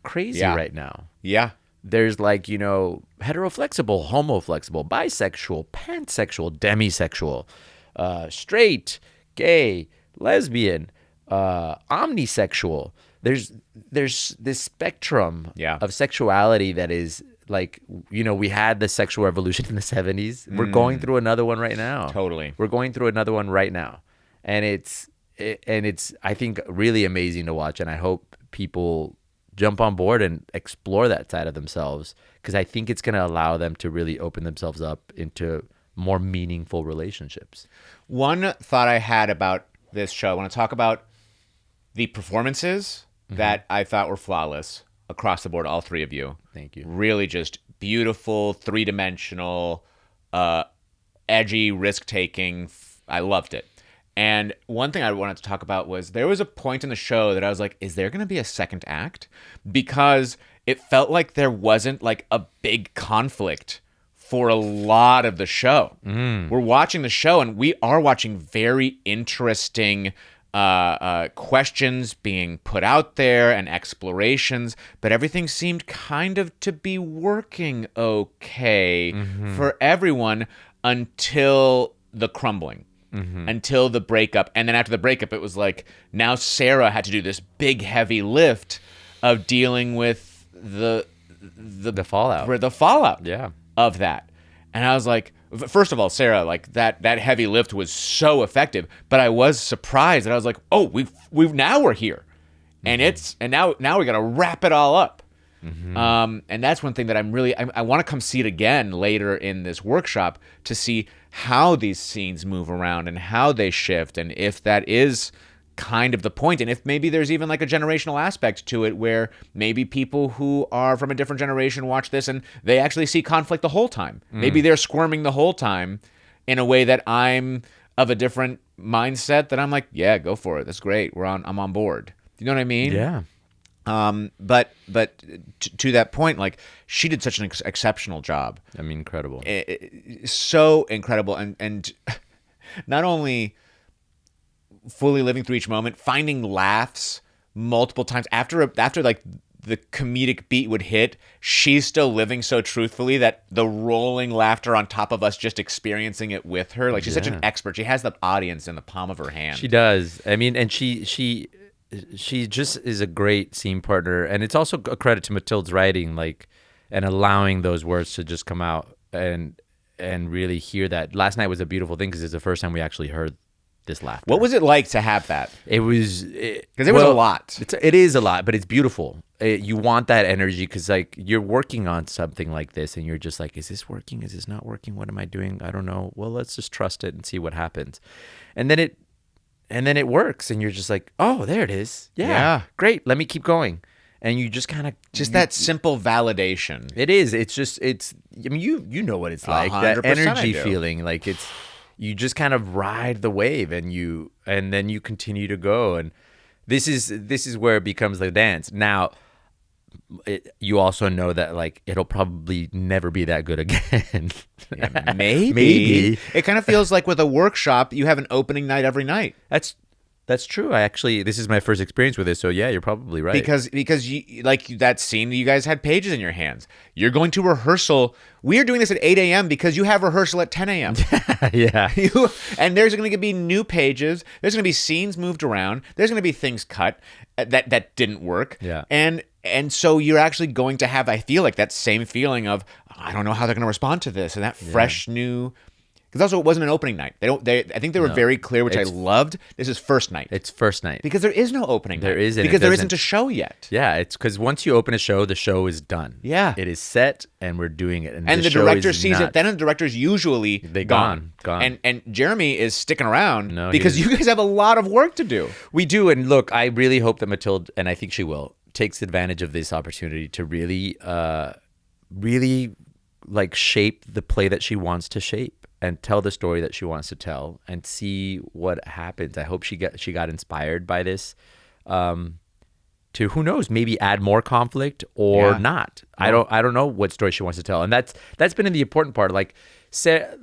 crazy right now. Yeah. There's like, you know, heteroflexible, homoflexible, bisexual, pansexual, demisexual, straight, gay, lesbian, omnisexual. There's this spectrum of sexuality that is like, you know, we had the sexual revolution in the 70s. We're going through another one right now. Totally. We're going through another one right now. And it's I think really amazing to watch, and I hope people jump on board and explore that side of themselves, because I think it's going to allow them to really open themselves up into more meaningful relationships. One thought I had about this show, I want to talk about the performances that I thought were flawless across the board, all three of you. Thank you. Really just beautiful, three-dimensional, edgy, risk-taking. I loved it. And one thing I wanted to talk about was there was a point in the show that I was like, is there going to be a second act? Because it felt like there wasn't like a big conflict for a lot of the show. We're watching the show and we are watching very interesting questions being put out there and explorations, but everything seemed kind of to be working okay for everyone until the crumbling. Until the breakup. And then after the breakup, it was like, now Sarah had to do this big, heavy lift of dealing with the fallout. The fallout Yeah. of that. And I was like, first of all, Sarah, like that heavy lift was so effective, but I was surprised that I was like, oh, we've now we're here. And now we got to wrap it all up. And that's one thing that I want to come see it again later in this workshop to see how these scenes move around and how they shift, and if that is kind of the point, and if maybe there's even like a generational aspect to it where maybe people who are from a different generation watch this and they actually see conflict the whole time. Maybe they're squirming the whole time in a way that I'm of a different mindset, that I'm like, yeah, go for it. That's great. I'm on board. You know what I mean? Yeah. But to that point, like, she did such an exceptional job. I mean, incredible. So incredible. And not only fully living through each moment, finding laughs multiple times after like the comedic beat would hit, she's still living so truthfully that the rolling laughter on top of us just experiencing it with her. Like, she's such an expert. She has the audience in the palm of her hand. She does. I mean, and she just is a great scene partner, and it's also a credit to Matilda's writing, like, and allowing those words to just come out and really hear that. Last night was a beautiful thing because it's the first time we actually heard this laughter. What was it like to have that? It was because it was a lot. It is a lot, but it's beautiful. You want that energy because, like, you're working on something like this, and you're just like, is this working? Is this not working? What am I doing? I don't know. Well, let's just trust it and see what happens, and then it works, and you're just like, oh, there it is. Yeah. Great. Let me keep going. And you just kind of that simple validation. It is. I mean, you know what it's like. That 100% energy feeling. Like, you just kind of ride the wave, and then you continue to go. And this is where it becomes the dance. Now, you also know that, like, it'll probably never be that good again. Yeah, maybe. It kind of feels like with a workshop, you have an opening night every night. That's true. This is my first experience with it, so yeah, you're probably right. Because you, like that scene, you guys had pages in your hands. You're going to rehearsal. We are doing this at 8 a.m. because you have rehearsal at 10 a.m. Yeah. And there's going to be new pages. There's going to be scenes moved around. There's going to be things cut that didn't work. Yeah. And so you're actually going to have, I feel like, that same feeling of, I don't know how they're going to respond to this, and that fresh new. Because also, it wasn't an opening night. I think they were very clear, which I loved. This is first night. It's first night. Because there is no opening night. There isn't. Because there isn't a show yet. Yeah, it's because once you open a show, the show is done. Yeah. It is set, and we're doing it. And the director sees it. Then the director's usually gone. And Jeremy is sticking around because you guys have a lot of work to do. We do. And look, I really hope that Matilda, and I think she will, takes advantage of this opportunity to really, really, like, shape the play that she wants to shape. And tell the story that she wants to tell, and see what happens. I hope she got inspired by this, to, who knows, maybe add more conflict or not. I don't know what story she wants to tell, and that's been in the important part. Like,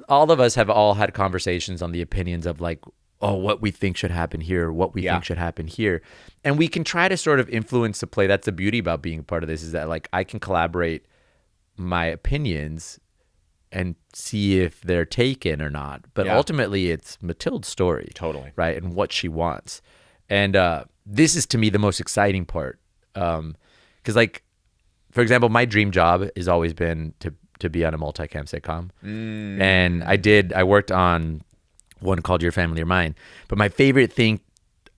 all of us have all had conversations on the opinions of, like, oh, what we think should happen here, what we think should happen here, and we can try to sort of influence the play. That's the beauty about being a part of this, is that, like, I can collaborate my opinions and see if they're taken or not. But ultimately, it's Matilda's story. Totally. Right? And what she wants. And this is, to me, the most exciting part. Because, like, for example, my dream job has always been to be on a multicam sitcom. And I worked on one called Your Family or Mine. But my favorite thing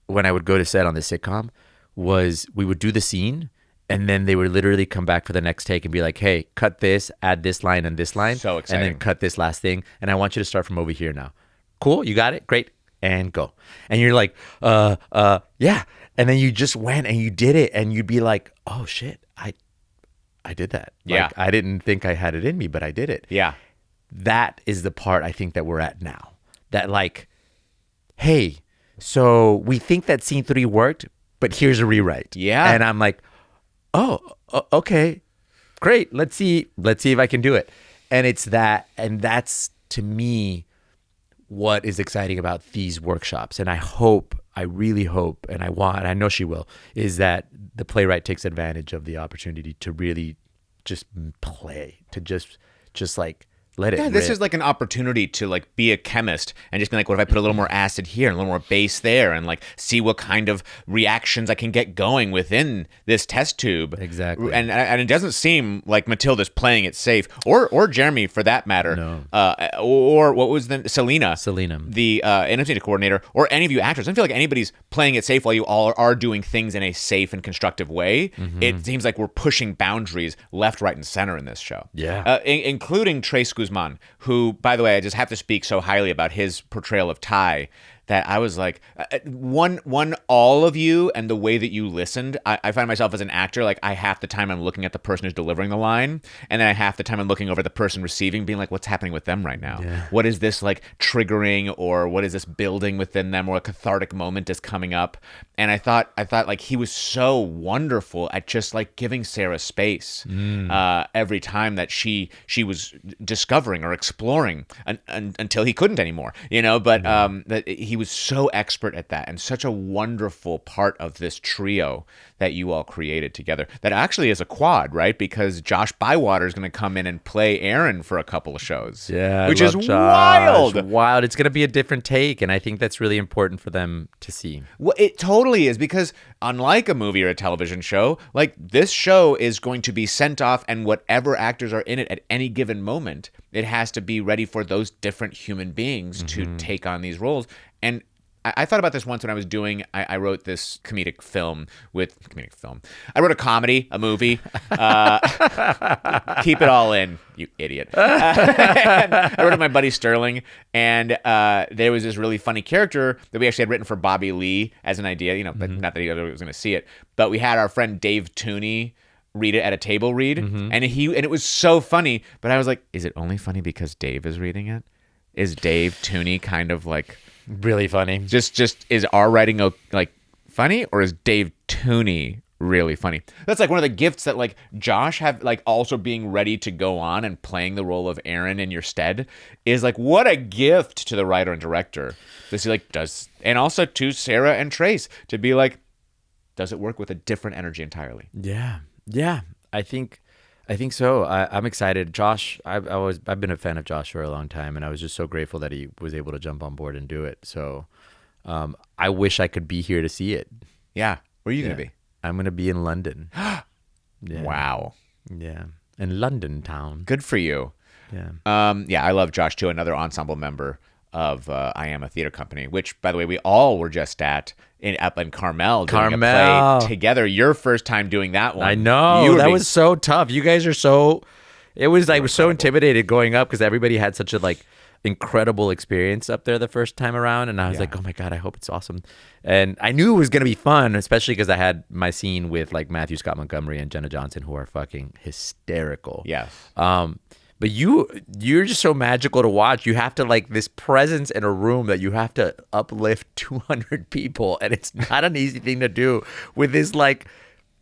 when I would go to set on the sitcom was we would do the scene, and then they would literally come back for the next take and be like, hey, cut this, add this line and this line. So exciting. And then cut this last thing. And I want you to start from over here now. Cool, you got it? Great. And go. And you're like, yeah. And then you just went and you did it. And you'd be like, oh, shit, I did that. Yeah. Like, I didn't think I had it in me, but I did it. Yeah. That is the part I think that we're at now. That, like, hey, so we think that scene 3 worked, but here's a rewrite. Yeah. And I'm like, oh, okay, great. Let's see if I can do it. And it's that, and that's, to me, what is exciting about these workshops. And I really hope, and I know she will, is that the playwright takes advantage of the opportunity to really just play, to just like let it Yeah, this rip. is like an opportunity to like be a chemist and just be like, what if I put a little more acid here and a little more base there and like see what kind of reactions I can get going within this test tube. Exactly. And it doesn't seem like Matilda's playing it safe, or Jeremy for that matter. No. Or what was the Selena, the anesthesia coordinator, or any of you actors. I don't feel like anybody's playing it safe while you all are doing things in a safe and constructive way. Mm-hmm. It seems like we're pushing boundaries left, right, and center in this show. Yeah. Including Trace Guzman, who, by the way, I just have to speak so highly about his portrayal of Ty that I was like, all of you and the way that you listened, I find myself as an actor, like I half the time I'm looking at the person who's delivering the line, and then I half the time I'm looking over the person receiving, being like, what's happening with them right now? Yeah. What is this like triggering, or what is this building within them, or a cathartic moment is coming up? And I thought like he was so wonderful at just like giving Sarah space every time that she was discovering or exploring until he couldn't anymore, but that he was so expert at that, and such a wonderful part of this trio that you all created together. That actually is a quad, right? Because Josh Bywater is going to come in and play Aaron for a couple of shows. Yeah, which I is love Josh. wild. Wild. It's going to be a different take, and I think that's really important for them to see. Well, it totally is, because unlike a movie or a television show, like this show is going to be sent off, and whatever actors are in it at any given moment, it has to be ready for those different human beings to take on these roles. And I thought about this once when I was doing, I wrote this comedic film. I wrote a comedy, a movie. Keep it all in, you idiot. I wrote it with my buddy Sterling, and there was this really funny character that we actually had written for Bobby Lee as an idea, but not that he was going to see it. But we had our friend Dave Tooney read it at a table read, and it was so funny. But I was like, is it only funny because Dave is reading it? Is Dave Tooney kind of like Really funny. Just is our writing like funny, or is Dave Tooney really funny? That's like one of the gifts that like Josh have, like also being ready to go on and playing the role of Aaron in your stead is like, what a gift to the writer and director. This like and also to Sarah and Trace to be like, does it work with a different energy entirely? Yeah. I think so. I'm excited. Josh, I've been a fan of Josh for a long time, and I was just so grateful that he was able to jump on board and do it. So I wish I could be here to see it. Yeah. Where are you going to be? I'm going to be in London. Yeah. Wow. Yeah. In London town. Good for you. Yeah. I love Josh too, another ensemble member of IAMA Theatre Company, which, by the way, we all were just up in Carmel doing a play together. Your first time doing that one. I know. That was so tough. You guys are so... I was so intimidated going up because everybody had such a like incredible experience up there the first time around, and I was like, oh my God, I hope it's awesome. And I knew it was going to be fun, especially because I had my scene with like Matthew Scott Montgomery and Jenna Johnson, who are fucking hysterical. Yes. But you're just so magical to watch. You have to like this presence in a room that you have to uplift 200 people, and it's not an easy thing to do with this like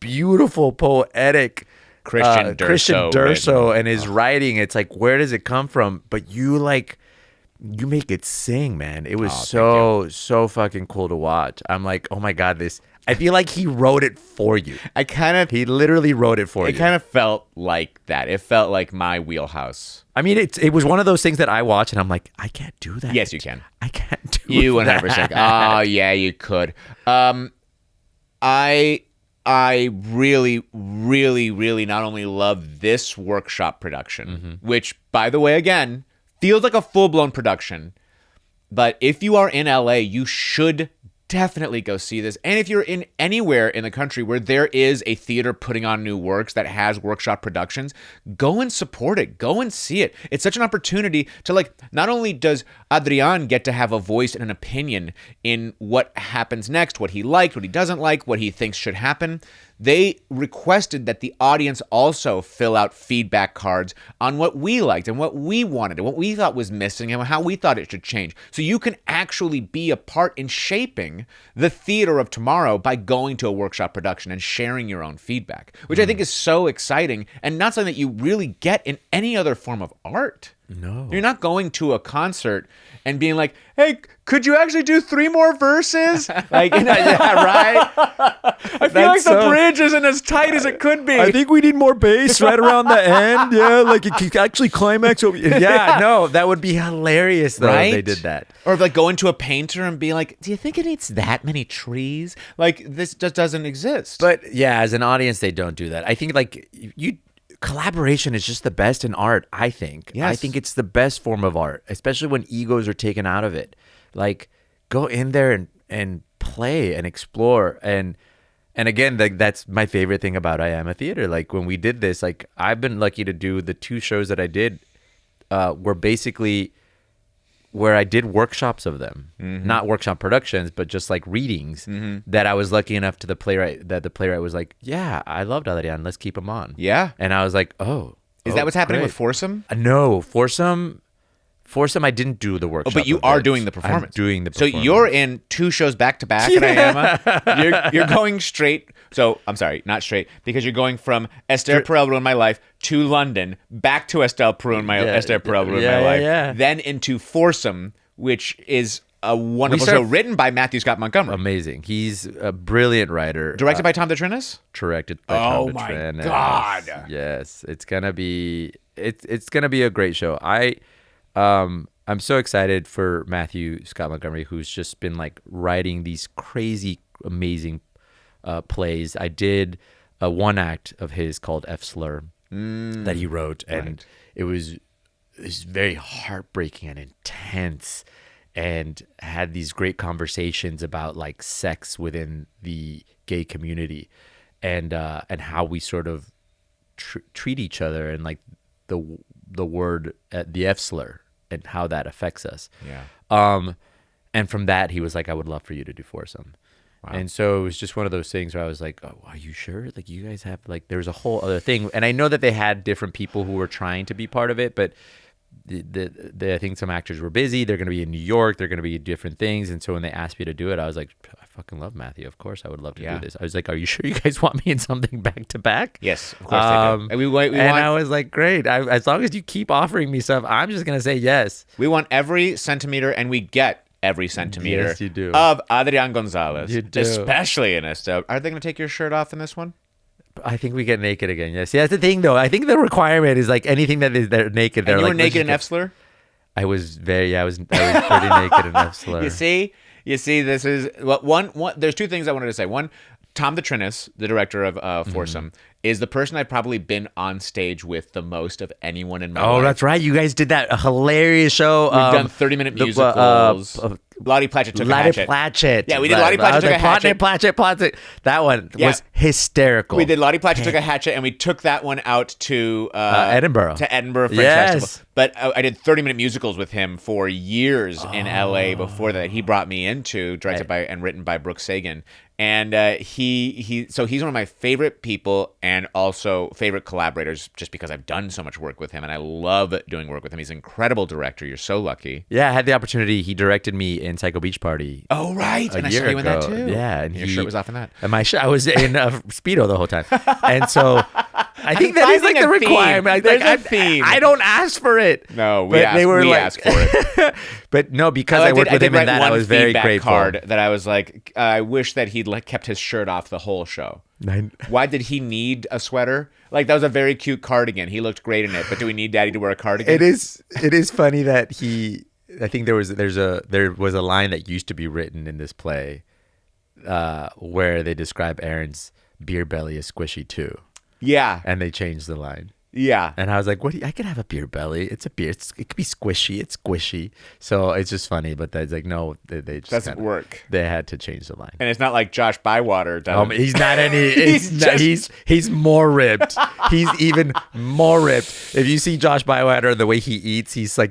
beautiful poetic Christian Durso and his writing. It's like, where does it come from? But you make it sing, man. It was so fucking cool to watch. I'm like, oh my God, I feel like he wrote it for you. He literally wrote it for you. It kind of felt like that. It felt like my wheelhouse. I mean, it was one of those things that I watch and I'm like, I can't do that. Yes, you can. I can't do you that. 100%. Oh, yeah, you could. I really, really, really not only love this workshop production, which, by the way, again, feels like a full-blown production, but if you are in LA, you should definitely go see this. And if you're in anywhere in the country where there is a theater putting on new works that has workshop productions, go and support it. Go and see it. It's such an opportunity to like, not only does Adrian get to have a voice and an opinion in what happens next, what he liked, what he doesn't like, what he thinks should happen. They requested that the audience also fill out feedback cards on what we liked and what we wanted and what we thought was missing and how we thought it should change. So you can actually be a part in shaping the theater of tomorrow by going to a workshop production and sharing your own feedback, which I think is so exciting and not something that you really get in any other form of art. No. You're not going to a concert and being like, "Hey, could you actually do 3 more verses?" Like, yeah, right. I feel like the bridge isn't as tight as it could be. I think we need more bass right around the end. Yeah, like it could actually climax. Yeah, no, that would be hilarious though if they did that. Or like go into a painter and be like, "Do you think it needs that many trees?" Like this just doesn't exist. But yeah, as an audience, they don't do that. I think like collaboration is just the best in art, I think. Yes. I think it's the best form of art, especially when egos are taken out of it. Like, go in there and play and explore. And again, that's my favorite thing about IAMA Theater. Like, when we did this, like, I've been lucky to do the 2 shows that I did were basically where I did workshops of them. Not workshop productions, but just like readings that I was lucky enough to the playwright was like, yeah, I loved Adrian, let's keep him on. Yeah. And I was like, oh. Is that what's happening great. with Foursome? No, Foursome, I didn't do the workshop. But you are doing the performance. I'm doing the performance. So you're in 2 shows back to back at IAMA. You're going straight. So I'm sorry, not straight, because you're going from Esther Perel Ruined My Life to London, back to Esther Perel Ruined My Life, then into Foursome, which is a wonderful show written by Matthew Scott Montgomery. Amazing. He's a brilliant writer. Directed by Tom DeTrinis? Directed by Tom my DeTrinis. God. Yes, it's gonna be a great show. I'm so excited for Matthew Scott Montgomery, who's just been like writing these crazy, amazing plays. I did a 1 act of his called F Slur that he wrote, and it was very heartbreaking and intense, and had these great conversations about like sex within the gay community, and how we sort of treat each other, and like the word the F slur and how that affects us. Yeah. And from that, he was like, I would love for you to do Foursome. Wow. And so it was just one of those things where I was like, oh, are you sure? Like, you guys have, like, there was a whole other thing. And I know that they had different people who were trying to be part of it, but I think some actors were busy. They're going to be in New York. They're going to be different things. And so when they asked me to do it, I was like, I fucking love Matthew. Of course I would love to do this. I was like, are you sure you guys want me in something back to back? Yes, of course they do. And I was like, great. As long as you keep offering me stuff, I'm just going to say yes. We want every centimeter, and we get every centimeter yes, you do. Of Adrian Gonzalez. You do. Especially in Esther. Are they going to take your shirt off in this one? I think we get naked again. Yes. Yeah, that's the thing, though. I think the requirement is like anything that is they're naked. And you were like, naked in F Slur? I was pretty naked in F Slur. You see, this is one. There's 2 things I wanted to say. One, Tom DeTrinis, the director of Foursome, is the person I've probably been on stage with the most of anyone in my life. Oh, that's right. You guys did that hilarious show. We've done 30-minute musicals. Lottie Platchett took a hatchet. Platchett. Yeah, we did Lottie Platchett took a hatchet. Platchett. That one was hysterical. We did Lottie Platchett took a hatchet, and we took that one out to Edinburgh. To Edinburgh Fringe Festival. But I did 30-minute musicals with him for years in LA before that. He brought me into, directed by and written by Brooke Sagan. And he's one of my favorite people and also favorite collaborators, just because I've done so much work with him and I love doing work with him. He's an incredible director. You're so lucky. Yeah, I had the opportunity. He directed me in Psycho Beach Party. Oh, right. And I saw you in that too. Yeah. And your shirt was off in that. And I was in Speedo the whole time. And so I think that is like the requirement. There's a theme. I don't ask for it. No, we asked for it. But no, because I worked with him in that, I was very grateful. Card that I was like, I wish that he'd like kept his shirt off the whole show. Why did he need a sweater? Like, that was a very cute cardigan. He looked great in it. But do we need Daddy to wear a cardigan? It is funny that I think there was a line that used to be written in this play where they describe Aaron's beer belly as squishy too. Yeah. And they changed the line. Yeah. And I was like, I could have a beer belly. It's a beer. It could be squishy. It's squishy. So it's just funny. But that's like, no, they just doesn't work. They had to change the line. And it's not like Josh Bywater does. He's not any. He's more ripped. He's even more ripped. If you see Josh Bywater, the way he eats, he's just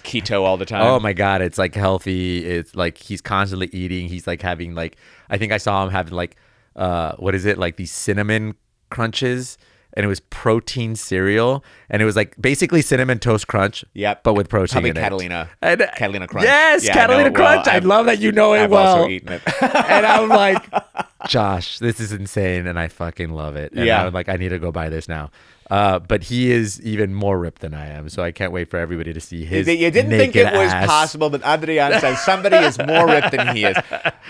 keto all the time. Oh my God. It's like healthy. It's like he's constantly eating. He's like having like, I think I saw him having like, what is it? Like these cinnamon crunches. And it was protein cereal, and it was like basically Cinnamon Toast Crunch, but with protein Probably in Catalina. it. Catalina Crunch. Yes, Catalina Crunch. I love that you know it well. I've also eaten it. And I'm like, Josh, this is insane, and I fucking love it. And Yeah. I'm like, I need to go buy this now. But he is even more ripped than I am, so I can't wait for everybody to see his You didn't think naked it was ass. possible, but Adrian says somebody is more ripped than he is.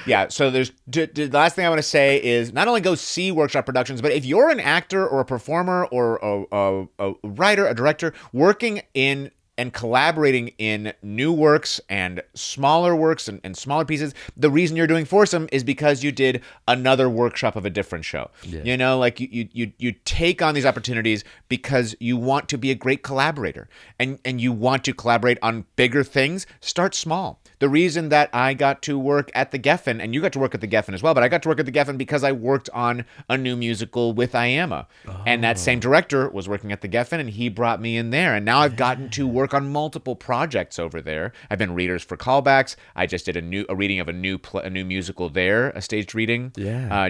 Yeah, so the last thing I want to say is not only go see workshop productions, but if you're an actor or a performer or a writer, a director working in and collaborating in new works and smaller works and smaller pieces, the reason you're doing Foursome is because you did another workshop of a different show. Yeah. You know, like you take on these opportunities because you want to be a great collaborator and you want to collaborate on bigger things. Start small. The reason that I got to work at the Geffen, and you got to work at the Geffen as well, but I got to work at the Geffen because I worked on a new musical with IAMA. And that same director was working at the Geffen, and he brought me in there. And now I've gotten to work on multiple projects over there. I've been readers for callbacks. I just did a reading of a new musical there, a staged reading,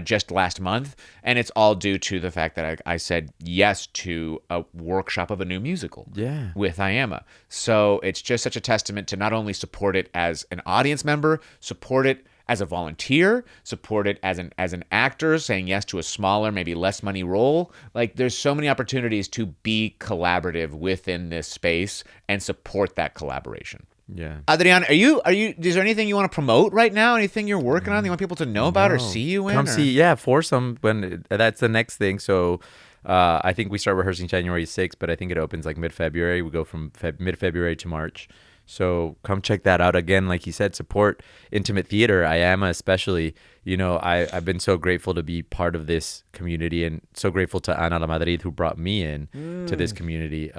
just last month. And it's all due to the fact that I said yes to a workshop of a new musical with IAMA. So it's just such a testament to not only support it as an audience member, support it as a volunteer, support it as an actor, saying yes to a smaller, maybe less money role. Like, there's so many opportunities to be collaborative within this space and support that collaboration. Yeah. Adrian, is there anything you want to promote right now? Anything you're working on that you want people to know about or see you in? Come see, Foursome, that's the next thing. So I think we start rehearsing January 6th, but I think it opens like mid-February. We go from mid-February to March. So come check that out. Again, like you said, support intimate theater, IAMA especially. You know, I've been so grateful to be part of this community and so grateful to Ana La Madrid who brought me in to this community.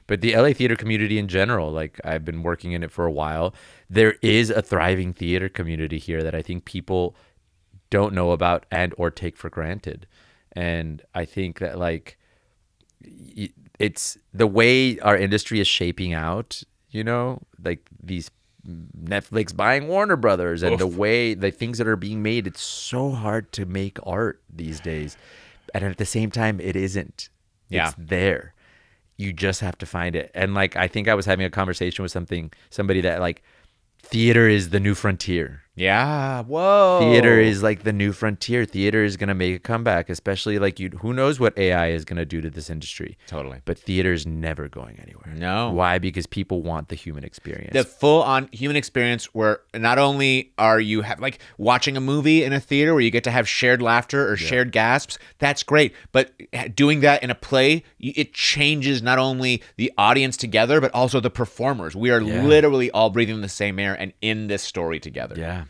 But the LA theater community in general, like I've been working in it for a while. There is a thriving theater community here that I think people don't know about and or take for granted. And I think that like it's the way our industry is shaping out. You know, like these Netflix buying Warner Brothers and the way the things that are being made, it's so hard to make art these days. And at the same time, it isn't. It's there. You just have to find it. And like, I think I was having a conversation with somebody that like, theater is the new frontier. Yeah. Whoa. Theater is like the new frontier. Theater is going to make a comeback, especially like who knows what AI is going to do to this industry. Totally. But theater is never going anywhere. No. Why? Because people want the human experience. The full-on human experience where not only are you like watching a movie in a theater where you get to have shared laughter or shared gasps, that's great. But doing that in a play, it changes not only the audience together, but also the performers. We are literally all breathing the same air and in this story together. Yeah.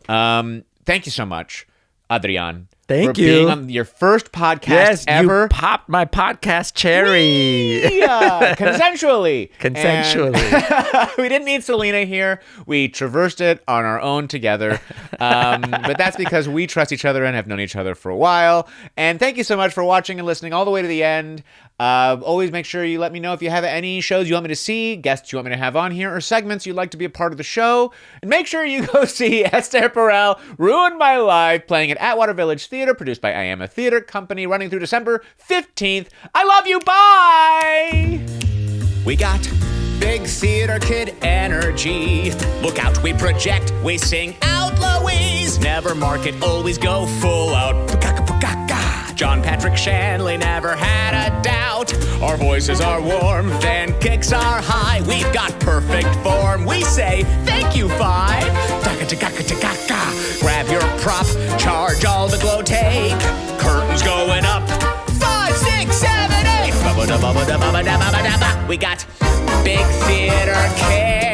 Thank you so much, Adrian. Thank for you. being on your first podcast ever. You popped my podcast cherry. Yeah, consensually. Consensually. And we didn't need Selena here. We traversed it on our own together. But that's because we trust each other and have known each other for a while. And thank you so much for watching and listening all the way to the end. Always make sure you let me know if you have any shows you want me to see, guests you want me to have on here, or segments you'd like to be a part of the show. And make sure you go see Esther Perel, Ruined My Life, playing at Atwater Village Theater, produced by IAMA Theatre Company, running through December 15th. I love you. Bye! We got big theater kid energy. Look out, we project, we sing out, Louise. Never mark it, always go full out. John Patrick Shanley never had a doubt. Our voices are warm, then kicks are high. We've got perfect form. We say thank you, five. Grab your prop, charge all the glow take. Curtains going up. 5, 6, 7, 8. We got big theater kids.